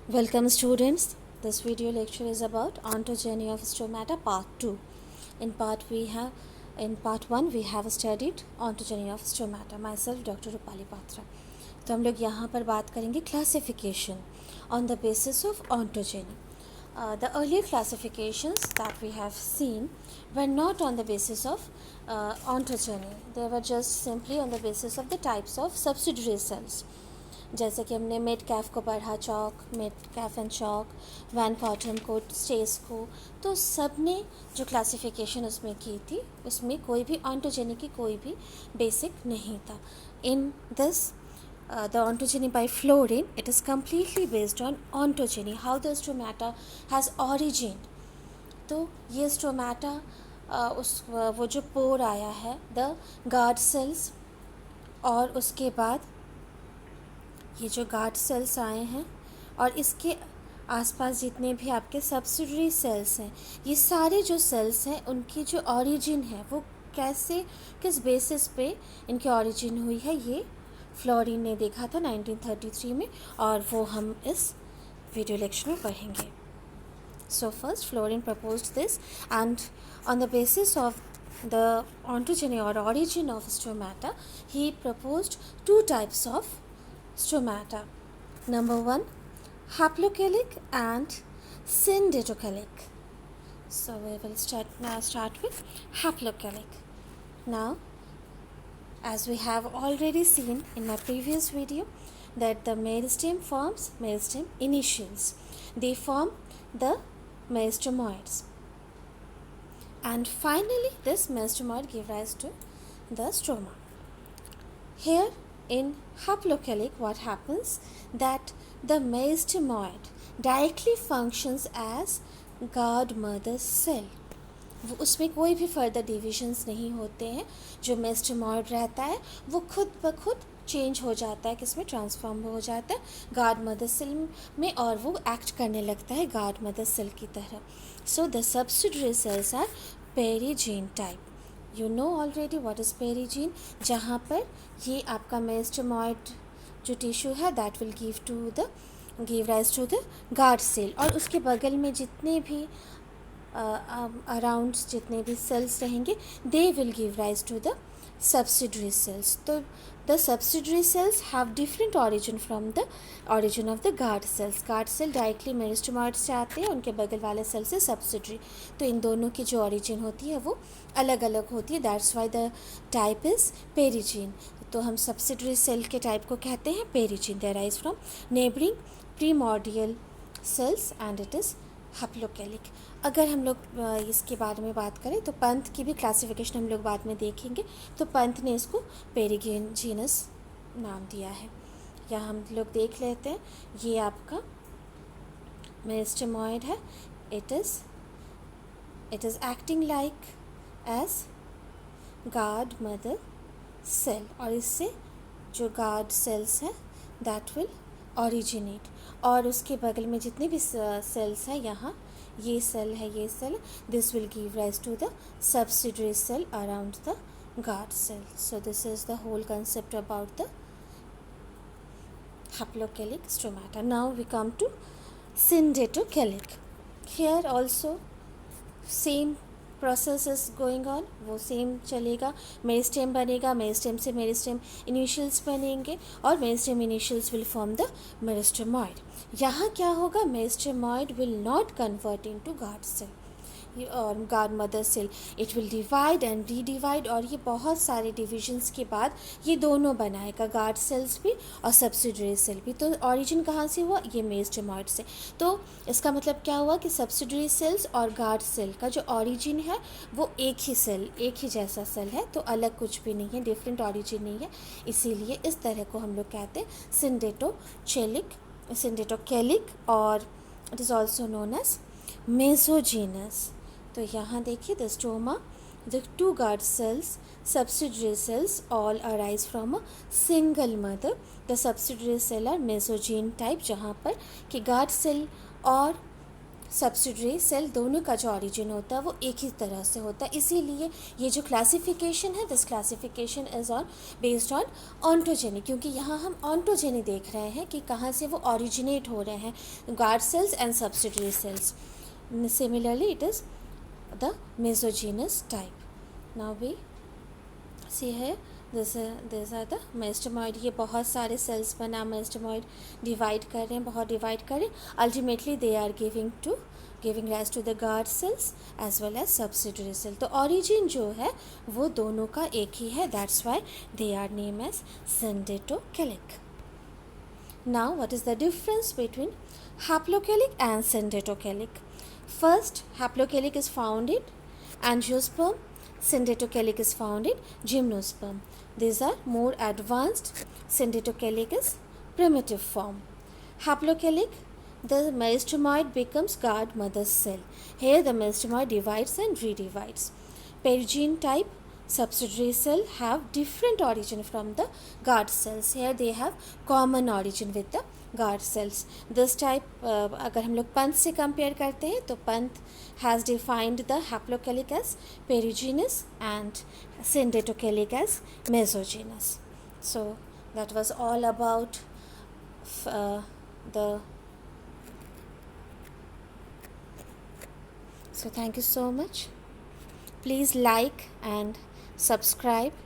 Welcome students. This video lecture is about ontogeny of stomata part 2. In part 1 we have studied ontogeny of stomata. Myself Dr. Rupali Patra. तो हम लोग यहाँ पर बात करेंगे classification on the basis of ontogeny. The earlier classifications that we have seen were not on the basis of ontogeny. They were just simply on the basis of the types of subsidiary cells. जैसे कि हमने met कैफ को पढ़ा, चौक, मेट कैफ and चौक, वैन कॉटन को, स्टेस को, तो सब ने जो क्लासिफिकेशन उसमें की थी उसमें कोई भी ऑन्टोजेनी की कोई भी बेसिक नहीं था. In this the ontogeny by Florin, it is completely based on ontogeny, how the stomata has origin. तो ये स्टोमेटा वो जो पोर आया है द गार्ड सेल्स, और उसके बाद ये जो गार्ड सेल्स आए हैं और इसके आसपास जितने भी आपके सब्सिडरी सेल्स हैं, ये सारे जो सेल्स हैं उनकी जो ओरिजिन है वो कैसे, किस बेसिस पे इनकी ओरिजिन हुई है, ये फ्लोरिन ने देखा था 1933 में, और वो हम इस वीडियो लेक्चर में पढ़ेंगे. So first Florin proposed this, and on the basis of the ontogeny or origin of stomata, he proposed two types of stomata. Number 1, haplochelic and syndactylic. So we will start with haplochelic. Now, as we have already seen in my previous video, that the meristem forms meristem initials. They form the meristemoids. And finally, this meristemoid give rise to the stroma. Here in haplochelic, what happens that the meristemoid directly functions as guard mother cell. वो उसमें कोई भी further divisions नहीं होते हैं. जो मेरिस्टेमॉइड रहता है वो खुद ब खुद चेंज हो जाता है, किसमें ट्रांसफॉर्म हो जाता है गार्ड मदर सेल में, और वो एक्ट करने लगता है गार्ड मदर सेल की तरह. So the subsidiary cells are perigenous type. You know already what is perigenous, जहाँ पर ये आपका मेरिस्टेमॉइड जो टिश्यू है that will give rise to the guard cell, और उसके बगल में जितने भी अराउंड जितने भी सेल्स रहेंगे they will give rise to the subsidiary cells. तो the subsidiary cells have different origin from the origin of the guard cells. guard cell directly मेरिस्टेमॉइड से आते हैं, उनके बगल वाले सेल से subsidiary. तो इन दोनों की जो origin होती है वो अलग अलग होती है. That's why the type is perigene. तो हम subsidiary cell के type को कहते हैं perigene. They arise from neighboring primordial cells and it is haplochelic. अगर हम लोग इसके बारे में बात करें तो पंथ की भी क्लासिफिकेशन हम लोग बाद में देखेंगे. तो पंथ ने इसको पेरिजीनस नाम दिया है. यहाँ हम लोग देख लेते हैं. ये आपका मेरिस्टेमॉइड है. It is acting like as guard mother cell, और इससे जो गार्ड सेल्स हैं दैट विल ओरिजिनेट, और उसके बगल में जितने भी सेल्स हैं, यहाँ ये सेल है, ये cell, this will give rise to the subsidiary cell around the guard cell. So this is the whole concept about the haplochelic stomata. Now we come to syndactylic. Here also same process is going on, वो same चलेगा. Meristem बनेगा, meristem से meristem initials बनेंगे, और meristem initials will form the meristemoid. यहाँ क्या होगा, meristemoid will not convert into guard cell और guard mother cell. It will divide and redivide, और ये बहुत सारे डिविजन्स के बाद ये दोनों बनाएगा, गार्ड सेल्स भी और सब्सिडरी सेल भी. तो ऑरिजिन कहाँ से हुआ, ये मेरिस्टेमॉइड से. तो इसका मतलब क्या हुआ कि सब्सिडरी सेल्स और गार्ड सेल का जो ऑरिजिन है वो एक ही सेल, एक ही जैसा सेल है, तो अलग कुछ भी नहीं है, डिफरेंट ऑरिजिन नहीं है. इसीलिए इस तरह को हम लोग कहते हैं syndactylic, और it is also known as mesogenous. तो यहाँ देखिए the stoma, the two guard cells, subsidiary cells all arise from a single mother. The subsidiary cell are mesogene type, जहाँ पर कि गार्ड सेल और सब्सिडरी सेल दोनों का जो ऑरिजिन होता है वो एक ही तरह से होता है, इसीलिए ये जो क्लासिफिकेशन है, this classification is on based on ontogeny, क्योंकि यहाँ हम ऑन्टोजेनी देख रहे हैं कि कहाँ से वो ऑरिजिनेट हो रहे हैं, guard cells and subsidiary cells. Similarly, it is the mesogenous type. Now we see here, these are the मेस्टमॉइड. ये बहुत सारे सेल्स बना मेस्टमॉइड डिवाइड कर रहे हैं, बहुत डिवाइड कर रहे हैं. Ultimately they are giving rise to the guard cells as well as subsidiary cell. तो ऑरिजिन जो है वो दोनों का एक ही है, that's why they are name as syndactylic. Now what is the difference between haplochelic and syndactylic? First, haplochelic is found in angiosperm, syndactylic is found in gymnosperm. These are more advanced. Syndactylic is primitive form. Haplochelic, the meristemioid becomes guard mother cell. Here the meristemioid divides and redivides. Perigene type subsidiary cell have different origin from the guard cells. Here they have common origin with the guard cells. This type अगर हम लोग पंत से compare करते हैं तो Pant has defined the haplochelic as perigenous and syndactylic as mesogenous. So that was all about the. So thank you so much. Please like and subscribe